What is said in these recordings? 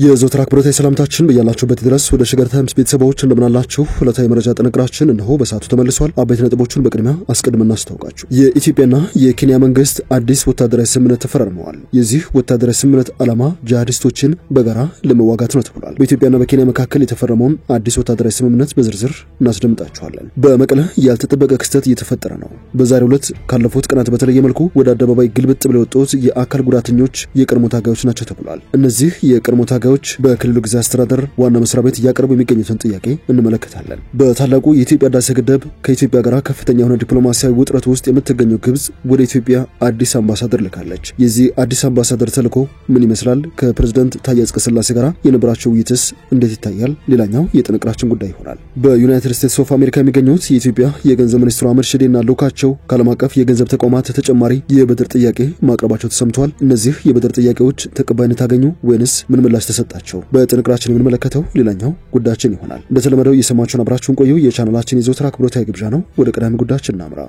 የዘወትር አክብሮታዊ ሰላምታችን በያላችሁበት ድረስ ወደ ሸገር ታይምስ ቤተሰቦች እንደምናላችሁ ዕለታዊ መረጃ ጥንቅራችን እነሆ በሰዓቱ ተመልሷል። አበይት ነጥቦቹን በቅድሚያ አስቀድመን እናስታውቃችሁ። የኢትዮጵያና የኬንያ መንግስት አዲስ ወታደራዊ ስምምነት ተፈራርመዋል። የዚህ ወታደራዊ ስምምነት ዓላማ ጂሃዲስቶችን በጋራ ለመዋጋት ነው ተብሏል። በኢትዮጵያና በኬንያ መካከል የተፈረመውን አዲስ ወታደራዊ ስምምነት በዝርዝር እናስደምጣችኋለን። በመቀለ ያልተጠበቀ ክስተት እየተፈጠረ ነው። በዛሬው ዕለት ካለፉት ቀናት በተለየ መልኩ ወደ አደባባይ ግልብጥ ብለው የወጡት የአካል ጉዳተኞች የቀድሞ ታጋዮች ናቸው ተብሏል። እነዚህ የቀድሞ ታጋዮች በክልሉ ጊዜያዊ አስተዳደር ዋና መስሪያ ቤት እያቀረቡ የሚገኙትን ጥያቄ እንመለከታለን። በታላቁ የኢትዮጵያ ህዳሴ ግድብ ከኢትዮጵያ ጋር ከፍተኛ የሆነ ዲፕሎማሲያዊ ውጥረት ውስጥ የምትገኘው ግብጽ ወደ ኢትዮጵያ አዲስ አምባሳደር ልካለች። የዚህ አዲስ አምባሳደር ተልዕኮ ምን ይመስላል? ከፕሬዝዳንት ታዬ አጽቀሥላሴ ጋር የነበራቸው ውይይትስ እንዴት ይታያል? ሌላኛው የጥንቅራችን ጉዳይ ይሆናል። በዩናይትድ ስቴትስ ኦፍ አሜሪካ የሚገኙት የኢትዮጵያ የገንዘብ ሚኒስትሩ አህመድ ሺዴና ልዑካቸው ከዓለም አቀፍ የገንዘብ ተቋማት ተጨማሪ የብድር ጥያቄ ማቅረባቸው ተሰምቷል። እነዚህ የብድር ጥያቄዎች ተቀባይነት አገኙ ወይንስ ምን ምላሽ ተሰጣቸው? በጥንቅራችን የምንመለከተው ሌላኛው ጉዳያችን ይሆናል። እንደተለመደው የሰማችሁን አብራችሁን ቆዩ። የቻናላችን የዘወትር አክብሮታዊ ግብዣ ነው። ወደ ቀዳሚ ጉዳያችን እናምራ።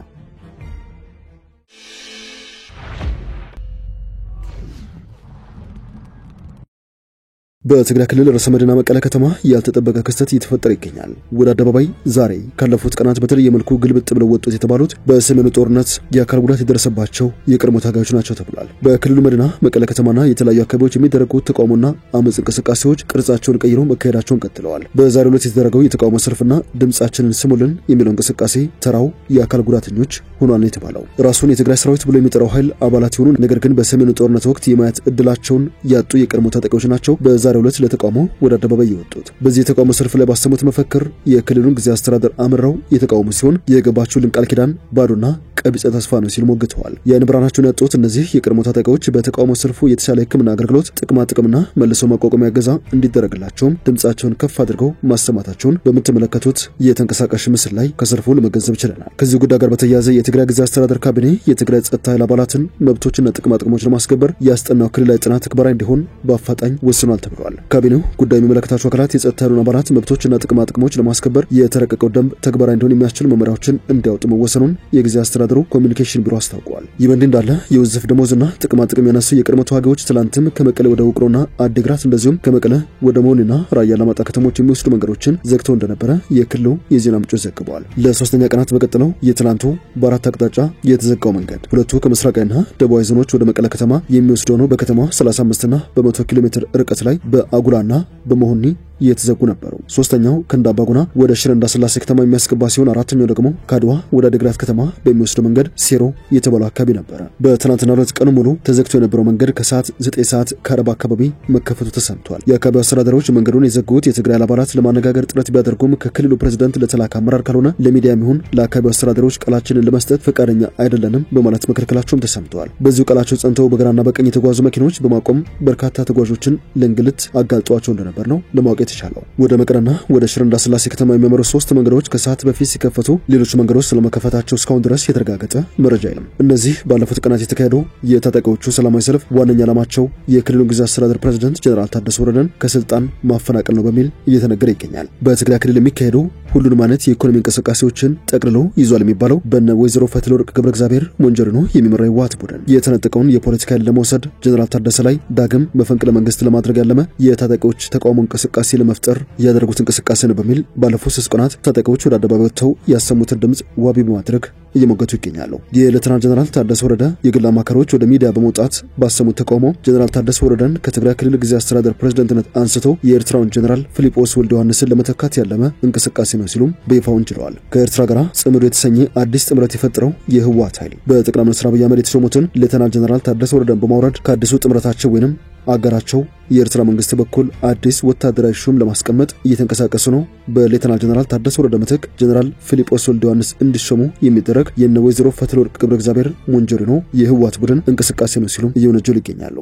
በትግራይ ክልል ርዕሰ መዲና መቀለ ከተማ ያልተጠበቀ ክስተት እየተፈጠረ ይገኛል። ወደ አደባባይ ዛሬ ካለፉት ቀናት በተለየ መልኩ ግልብጥ ብለው ወጡት የተባሉት በሰሜኑ ጦርነት የአካል ጉዳት የደረሰባቸው የቀድሞ ታጋዮች ናቸው ተብሏል። በክልሉ መዲና መቀለ ከተማና የተለያዩ አካባቢዎች የሚደረጉት ተቃውሞና አመጽ እንቅስቃሴዎች ቅርጻቸውን ቀይረው መካሄዳቸውን ቀጥለዋል። በዛሬው ዕለት የተደረገው የተቃውሞ ሰልፍና ድምጻችንን ስሙልን የሚለው እንቅስቃሴ ተራው የአካል ጉዳተኞች ሆኗል ነው የተባለው። ራሱን የትግራይ ሰራዊት ብሎ የሚጠራው ኃይል አባላት የሆኑ ነገር ግን በሰሜኑ ጦርነት ወቅት የማየት እድላቸውን ያጡ የቀድሞ ታጣቂዎች ናቸው በዛሬው ዕለት ለተቃውሞ ወደ አደባባይ የወጡት። በዚህ የተቃውሞ ሰልፍ ላይ ባሰሙት መፈክር የክልሉን ጊዜያዊ አስተዳደር አምረው የተቃውሞ ሲሆን የገባችሁልን ቃል ኪዳን ባዶና ቀቢጸ ተስፋ ነው ሲሉ ሞግተዋል። የዓይን ብርሃናቸውን ያጡት እነዚህ የቀድሞ ታጣቂዎች በተቃውሞ ሰልፉ የተሻለ ሕክምና አገልግሎት፣ ጥቅምና መልሶ ማቋቋሚያ እገዛ እንዲደረግላቸውም ድምጻቸውን ከፍ አድርገው ማሰማታቸውን በምትመለከቱት የተንቀሳቃሽ ምስል ላይ ከሰልፉ ለመገንዘብ ችለናል። ከዚህ ጉዳይ ጋር በተያያዘ የትግራይ ጊዜያዊ አስተዳደር ካቢኔ የትግራይ ጸጥታ ኃይል አባላትን መብቶችና ጥቅሞች ለማስከበር ያስጠናው ክልላዊ ጥናት ተግባራዊ እንዲሆን በአፋጣኝ ወስኗል ተብሏል። ካቢኔው ጉዳዩ የሚመለከታቸው አካላት የጸጥታ ኃይሉን አባላት መብቶችና ጥቅሞች ለማስከበር የተረቀቀው ደንብ ተግባራዊ እንዲሆን የሚያስችል መመሪያዎችን እንዲያወጡ መወሰኑን የጊዜያዊ አስተዳደሩ ኮሚኒኬሽን ቢሮ አስታውቋል። ይህ በእንዲህ እንዳለ የውዝፍ ደሞዝና ጥቅም ያነሱ የቀድሞ ተዋጊዎች ትላንትም ከመቀለ ወደ ውቅሮና አዲግራት እንደዚሁም ከመቀለ ወደ መሆንና ራያ አላማጣ ከተሞች የሚወስዱ መንገዶችን ዘግተው እንደነበረ የክልሉ የዜና ምንጮች ዘግበዋል። ለሶስተኛ ቀናት በቀጠለው የትላንቱ በአራት አቅጣጫ የተዘጋው መንገድ ሁለቱ ከምስራቃዊና ደቡባዊ ዞኖች ወደ መቀለ ከተማ የሚወስደው ነው። በከተማዋ 35ና በ100 ኪሎ ሜትር ርቀት ላይ በአጉላና በመሆኒ የተዘጉ ነበሩ። ሶስተኛው ከእንዳባጉና ወደ ሽረ እንዳስላሴ ከተማ የሚያስገባ ሲሆን አራተኛው ደግሞ ከአድዋ ወደ አዲግራት ከተማ በሚወስደው መንገድ ሴሮ የተባለው አካባቢ ነበረ። በትናንትናው ዕለት ቀኑ ሙሉ ተዘግቶ የነበረው መንገድ ከሰዓት 9 ሰዓት ከአረባ አካባቢ መከፈቱ ተሰምቷል። የአካባቢው አስተዳዳሪዎች መንገዱን የዘጉት የትግራይ አባላት ለማነጋገር ጥረት ቢያደርጉም ከክልሉ ፕሬዝዳንት ለተላከ አመራር ካልሆነ ለሚዲያ የሚሆን ለአካባቢው አስተዳዳሪዎች ቃላችንን ለመስጠት ፈቃደኛ አይደለንም በማለት መከልከላቸውም ተሰምተዋል። በዚሁ ቃላቸው ጸንተው በግራና በቀኝ የተጓዙ መኪኖች በማቆም በርካታ ተጓዦችን ለእንግልት አጋልጧቸው እንደነበር ነው ለማወቅ የተቻለው። ወደ መቀለና ወደ ሽረ እንዳስላሴ ከተማ የሚያመሩ 3 መንገዶች ከሰዓት በፊት ሲከፈቱ ሌሎች መንገዶች ስለመከፈታቸው እስካሁን ድረስ የተረጋገጠ መረጃ የለም። እነዚህ ባለፉት ቀናት የተካሄዱ የታጣቂዎቹ ሰላማዊ ሰልፍ ዋነኛ ዓላማቸው የክልሉን ጊዜያዊ አስተዳደር ፕሬዝዳንት ጀነራል ታደሰ ወረደን ከስልጣን ማፈናቀል ነው በሚል እየተነገረ ይገኛል። በትግራይ ክልል የሚካሄዱ ሁሉንም አይነት የኢኮኖሚ እንቅስቃሴዎችን ጠቅልሎ ይዟል የሚባለው በነ ወይዘሮ ፈትለወርቅ ገብረ እግዚአብሔር ሞንጀሪኖ የሚመራው የህወሓት ቡድን የተነጠቀውን የፖለቲካ ኃይል ለመውሰድ ጀነራል ታደሰ ላይ ዳግም መፈንቅለ መንግስት ለማድረግ ያለመ የታጣቂዎች ተቃውሞ እንቅስቃሴ ለመፍጠር ያደረጉት እንቅስቃሴ ነው በሚል ባለፉት 3 ቀናት ታጣቂዎች ወደ አደባባይ ወጥተው ያሰሙትን ድምጽ ዋቢ በማድረግ እየሞገቱ ይገኛሉ። የሌተናል ጀነራል ታደሰ ወረደ የግል አማካሪዎች ወደ ሚዲያ በመውጣት ባሰሙት ተቃውሞ ጀነራል ታደሰ ወረደን ከትግራይ ክልል ጊዜያዊ አስተዳደር ፕሬዝዳንትነት አንስቶ የኤርትራውን ጀነራል ፊሊጶስ ወልደ ዮሐንስን ለመተካት ያለመ እንቅስቃሴ ነው ሲሉም በይፋ ወንጅለዋል። ከኤርትራ ጋር ጽምዶ የተሰኘ አዲስ ጥምረት የፈጠረው የህወሓት ኃይል በጠቅላይ ሚኒስትር አብይ አህመድ የተሾሙትን ሌተናል ጀነራል ታደሰ ወረደን በማውረድ ከአዲሱ ጥምረታቸው ወይንም አጋራቸው የኤርትራ መንግስት በኩል አዲስ ወታደራዊ ሹም ለማስቀመጥ እየተንቀሳቀሱ ነው። በሌተናል ጀነራል ታደሰ ወረደ ምትክ ጀነራል ፊሊጶስ ወልደ ዮሐንስ እንዲሾሙ የሚደረግ የነ ወይዘሮ ፈትለወርቅ ገብረ እግዚአብሔር ሞንጀሪኖ የህወሓት ቡድን እንቅስቃሴ ነው ሲሉም እየወነጀሉ ይገኛሉ።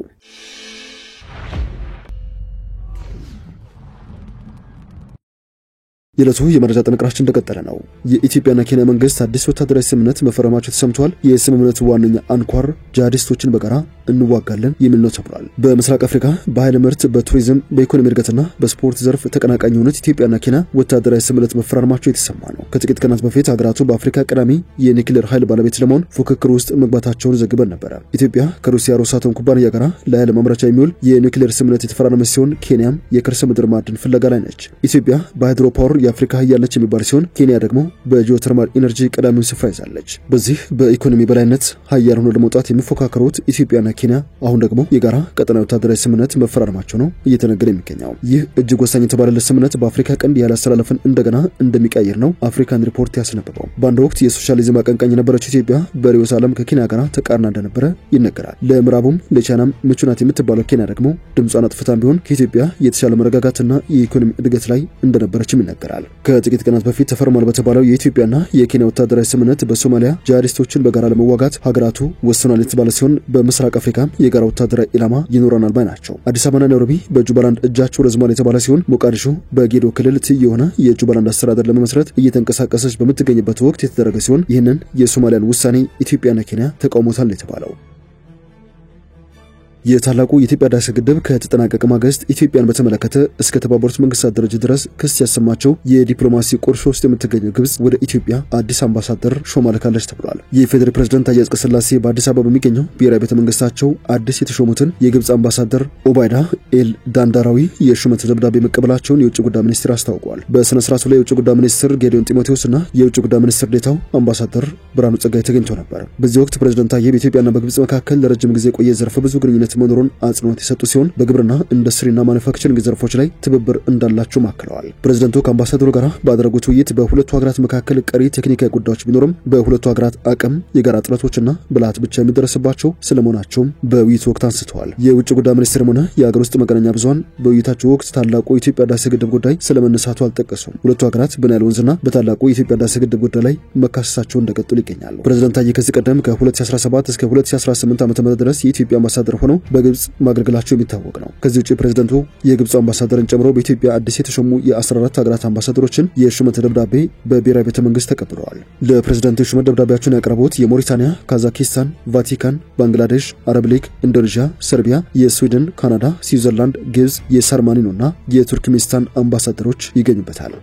የዕለቱ የመረጃ ጥንቅራችን እንደቀጠለ ነው። የኢትዮጵያና ኬንያ መንግስት አዲስ ወታደራዊ ስምምነት መፈረማቸው ተሰምቷል። የስምምነቱ ዋነኛ አንኳር ጂሃዲስቶችን በጋራ እንዋጋለን የሚል ነው ተብሏል። በምስራቅ አፍሪካ በኃይል ምርት፣ በቱሪዝም፣ በኢኮኖሚ እድገትና በስፖርት ዘርፍ ተቀናቃኝ የሆኑት ኢትዮጵያና ኬንያ ወታደራዊ ስምምነት መፈራረማቸው የተሰማ ነው። ከጥቂት ቀናት በፊት ሀገራቱ በአፍሪካ ቀዳሚ የኒውክሌር ኃይል ባለቤት ለመሆን ፉክክር ውስጥ መግባታቸውን ዘግበን ነበረ። ኢትዮጵያ ከሩሲያ ሮሳቶም ኩባንያ ጋር ለኃይል ማምረቻ የሚውል የኒውክሌር ስምምነት የተፈራረመች ሲሆን ኬንያም የከርሰ ምድር ማዕድን ፍለጋ ላይ ነች። ኢትዮጵያ በሃይድሮ ፓወር የአፍሪካ ኃያልነች የሚባል ሲሆን ኬንያ ደግሞ በጂኦተርማል ኢነርጂ ቀዳሚውን ስፍራ ይዛለች። በዚህ በኢኮኖሚ በላይነት ኃያል ሆኖ ለመውጣት የሚፎካከሩት ኢትዮጵያና ኬንያ አሁን ደግሞ የጋራ ቀጠናዊ ወታደራዊ ስምምነት መፈራረማቸው ነው እየተነገረ የሚገኘው። ይህ እጅግ ወሳኝ የተባለለት ስምምነት በአፍሪካ ቀንድ ያለ አስተላለፍን እንደገና እንደሚቀይር ነው አፍሪካን ሪፖርት ያስነበበው። በአንድ ወቅት የሶሻሊዝም አቀንቃኝ የነበረችው ኢትዮጵያ በርዕዮተ ዓለም ከኬንያ ጋር ተቃርና እንደነበረ ይነገራል። ለምዕራቡም ለቻይናም ምቹ ናት የምትባለው ኬንያ ደግሞ ድምጿን አጥፍታም ቢሆን ከኢትዮጵያ የተሻለ መረጋጋትና የኢኮኖሚ እድገት ላይ እንደነበረችም ይነገራል። ከጥቂት ቀናት በፊት ተፈርሟል በተባለው የኢትዮጵያና የኬንያ ወታደራዊ ስምምነት በሶማሊያ ጂሃዲስቶችን በጋራ ለመዋጋት ሀገራቱ ወስኗል የተባለ ሲሆን በምስራቅ አፍሪካ የጋራ ወታደራዊ ኢላማ ይኖረናል ባይ ናቸው። አዲስ አበባና ናይሮቢ በጁባላንድ እጃቸው ረዝሟል የተባለ ሲሆን ሞቃዲሾ በጌዶ ክልል ትይዩ የሆነ የጁባላንድ አስተዳደር ለመመስረት እየተንቀሳቀሰች በምትገኝበት ወቅት የተደረገ ሲሆን ይህንን የሶማሊያን ውሳኔ ኢትዮጵያና ኬንያ ተቃውሞታል የተባለው። የታላቁ የኢትዮጵያ ህዳሴ ግድብ ከተጠናቀቀ ማግስት ኢትዮጵያን በተመለከተ እስከ ተባበሩት መንግስታት ድርጅት ድረስ ክስ ያሰማቸው የዲፕሎማሲ ቁርሾ ውስጥ የምትገኘው ግብጽ ወደ ኢትዮጵያ አዲስ አምባሳደር ሾማ ልካለች ተብሏል። የፌዴራል ፕሬዝዳንት ታዬ አጽቀሥላሴ በአዲስ አበባ በሚገኘው ብሔራዊ ቤተ መንግስታቸው አዲስ የተሾሙትን የግብጽ አምባሳደር ኦባይዳ ኤል ዳንዳራዊ የሹመት ደብዳቤ መቀበላቸውን የውጭ ጉዳይ ሚኒስቴር አስታውቋል። በስነ ስርዓቱ ላይ የውጭ ጉዳይ ሚኒስትር ጌዲዮን ጢሞቴዎስና የውጭ ጉዳይ ሚኒስትር ዴኤታው አምባሳደር ብርሃኑ ጸጋይ ተገኝተው ነበር። በዚህ ወቅት ፕሬዝዳንት ታዬ በኢትዮጵያና በግብጽ መካከል ለረጅም ጊዜ የቆየ ዘርፈ ብዙ ግንኙነት መኖሩን አጽንኦት የሰጡ ሲሆን በግብርና ኢንዱስትሪና ማኑፋክቸሪንግ ዘርፎች ላይ ትብብር እንዳላቸው ማክለዋል። ፕሬዝዳንቱ ከአምባሳደሩ ጋር ባደረጉት ውይይት በሁለቱ ሀገራት መካከል ቀሪ ቴክኒካዊ ጉዳዮች ቢኖርም በሁለቱ ሀገራት አቅም የጋራ ጥረቶችና ብልሃት ብቻ የሚደረስባቸው ስለመሆናቸውም በውይይቱ ወቅት አንስተዋል። የውጭ ጉዳይ ሚኒስትርም ሆነ የሀገር ውስጥ መገናኛ ብዙሃን በውይይታቸው ወቅት ታላቁ የኢትዮጵያ ህዳሴ ግድብ ጉዳይ ስለመነሳቱ አልጠቀሱም። ሁለቱ ሀገራት በናይል ወንዝና በታላቁ የኢትዮጵያ ህዳሴ ግድብ ጉዳይ ላይ መካሰሳቸውን እንደቀጠሉ ይገኛሉ። ፕሬዝዳንት ታዬ ከዚህ ቀደም ከ2017 እስከ 2018 ዓ.ም ድረስ የኢትዮጵያ አምባሳደር ሆነው በግብጽ ማገልገላቸው የሚታወቅ ነው። ከዚህ ውጪ ፕሬዝዳንቱ የግብጽ አምባሳደርን ጨምሮ በኢትዮጵያ አዲስ የተሾሙ የ14 ሀገራት አምባሳደሮችን የሹመት ደብዳቤ በብሔራዊ ቤተ መንግስት ተቀብለዋል። ለፕሬዝዳንቱ የሹመት ደብዳቤያቸውን ያቀረቡት የሞሪታኒያ፣ ካዛኪስታን፣ ቫቲካን፣ ባንግላዴሽ፣ አረብ ሊግ፣ ኢንዶኔዥያ፣ ሰርቢያ፣ የስዊድን፣ ካናዳ፣ ስዊዘርላንድ፣ ግብጽ፣ የሰርማኒኖና የቱርክሜኒስታን አምባሳደሮች ይገኙበታል።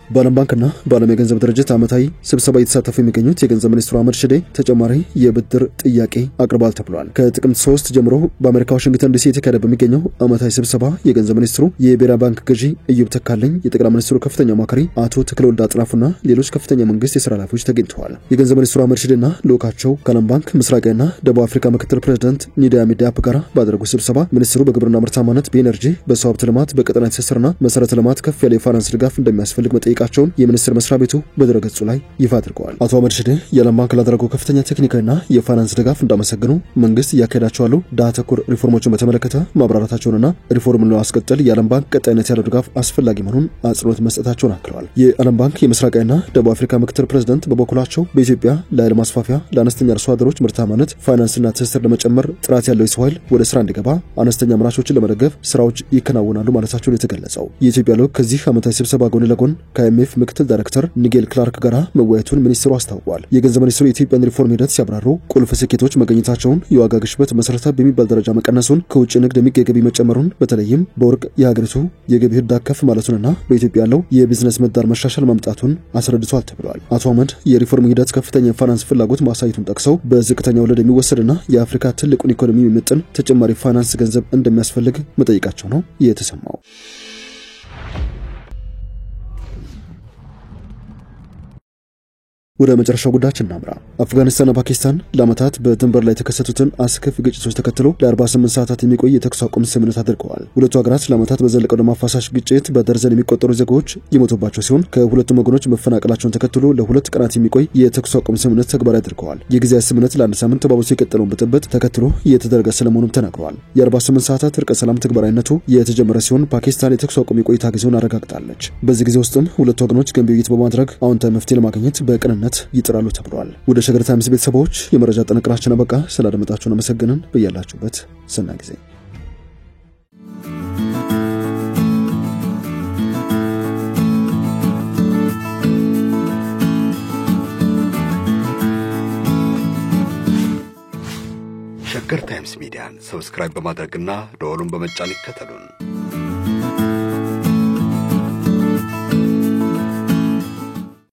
በዓለም ባንክና በዓለም የገንዘብ ድርጅት ዓመታዊ ስብሰባ እየተሳተፉ የሚገኙት የገንዘብ ሚኒስትሩ አህመድ ሺዴ ተጨማሪ የብድር ጥያቄ አቅርበዋል ተብሏል። ከጥቅምት 3 ጀምሮ በአሜሪካ ዋሽንግተን ዲሲ የተካሄደ በሚገኘው ዓመታዊ ስብሰባ የገንዘብ ሚኒስትሩ የብሔራዊ ባንክ ገዢ እዩብ ተካልኝ፣ የጠቅላይ ሚኒስትሩ ከፍተኛ አማካሪ አቶ ተክለወልድ አጥናፉና ሌሎች ከፍተኛ መንግስት የሥራ ኃላፊዎች ተገኝተዋል። የገንዘብ ሚኒስትሩ አህመድ ሺዴና ልኡካቸው ከዓለም ባንክ ምስራቅና ደቡብ አፍሪካ ምክትል ፕሬዝዳንት ኒዳያ ሚዳፕ ጋር ባደረጉት ስብሰባ ሚኒስትሩ በግብርና ምርታማነት፣ በኢነርጂ፣ በሰው ሀብት ልማት፣ በቀጠና ትስስርና መሰረተ ልማት ከፍ ያለ የፋይናንስ ድጋፍ እንደሚያስፈልግ መጠየቃቸውን የሚኒስትር መስሪያ ቤቱ በድረገጹ ላይ ይፋ አድርገዋል። አቶ አህመድ ሺዴ የዓለም ባንክ ላደረገው ከፍተኛ ቴክኒካዊና የፋይናንስ ድጋፍ እንዳመሰገኑ መንግስት እያካሄዳቸው ያሉ ድሃ ተኮር ሪፎርሞችን በተመለከተ ማብራራታቸውንና ሪፎርምን ለማስቀጠል የዓለም ባንክ ቀጣይነት ያለው ድጋፍ አስፈላጊ መሆኑን አጽንኦት መስጠታቸውን አክለዋል። የዓለም ባንክ የምስራቅና ደቡብ አፍሪካ ምክትል ፕሬዝዳንት በበኩላቸው በኢትዮጵያ ለኃይል ማስፋፊያ፣ ለአነስተኛ አርሶ አደሮች ምርታማነት፣ ፋይናንስና ትስስር ለመጨመር ጥራት ያለው የሰው ኃይል ወደ ስራ እንዲገባ፣ አነስተኛ አምራቾችን ለመደገፍ ስራዎች ይከናወናሉ ማለታቸውን የተገለጸው የኢትዮጵያ ልዑክ ከዚህ ዓመታዊ ስብሰባ ጎን ለጎን ከአይኤምኤፍ ምክትል ዳይሬክተር ኒጌል ክላርክ ጋር መወያየቱን ሚኒስትሩ አስታውቋል። የገንዘብ ሚኒስትሩ የኢትዮጵያን ሪፎርም ሂደት ሲያብራሩ ቁልፍ ስኬቶች መገኘታቸውን፣ የዋጋ ግሽበት መሰረታዊ በሚባል ደረጃ መቀነሱን፣ ከውጭ ንግድ የሚገኝ ገቢ መጨመሩን፣ በተለይም በወርቅ የሀገሪቱ የገቢ ህዳግ ከፍ ማለቱንና በኢትዮጵያ ያለው የቢዝነስ ምህዳር መሻሻል ማምጣቱን አስረድቷል ተብሏል። አቶ አህመድ የሪፎርም ሂደት ከፍተኛ የፋይናንስ ፍላጎት ማሳየቱን ጠቅሰው በዝቅተኛ ወለድ የሚወሰድና የአፍሪካ ትልቁን ኢኮኖሚ የሚመጥን ተጨማሪ ፋይናንስ ገንዘብ እንደሚያስፈልግ መጠየቃቸው ነው የተሰማው። ወደ መጨረሻው ጉዳያችን እናምራ። አፍጋኒስታንና ፓኪስታን ለዓመታት በድንበር ላይ የተከሰቱትን አስከፊ ግጭቶች ተከትሎ ለ48 ሰዓታት የሚቆይ የተኩስ አቁም ስምምነት አድርገዋል። ሁለቱ ሀገራት ለዓመታት በዘለቀው ደም አፋሳሽ ግጭት በደርዘን የሚቆጠሩ ዜጎች የሞቱባቸው ሲሆን ከሁለቱም ወገኖች መፈናቀላቸውን ተከትሎ ለ2 ቀናት የሚቆይ የተኩስ አቁም ስምምነት ተግባራዊ አድርገዋል። የጊዜያዊ ስምምነት ለአንድ ሳምንት ተባብሶ የቀጠለውን ብጥብጥ ተከትሎ እየተደረገ ስለመሆኑም ተናግረዋል። የ48 ሰዓታት እርቀ ሰላም ተግባራዊነቱ የተጀመረ ሲሆን ፓኪስታን የተኩስ አቁም የቆይታ ጊዜውን አረጋግጣለች። በዚህ ጊዜ ውስጥም ሁለቱ ወገኖች ገንቢ ውይይት በማድረግ አዎንታዊ መፍትሄ ለማግኘት በቅንነት ይጥራሉ ተብሏል። ወደ ሸገር ታይምስ ቤተሰቦች የመረጃ ጥንቅራችን አበቃ። ስላደመጣችሁን አመሰግነን። በያላችሁበት ሰናይ ጊዜ ሚዲያን ሰብስክራይብ በማድረግና ደወሉን በመጫን ይከተሉን።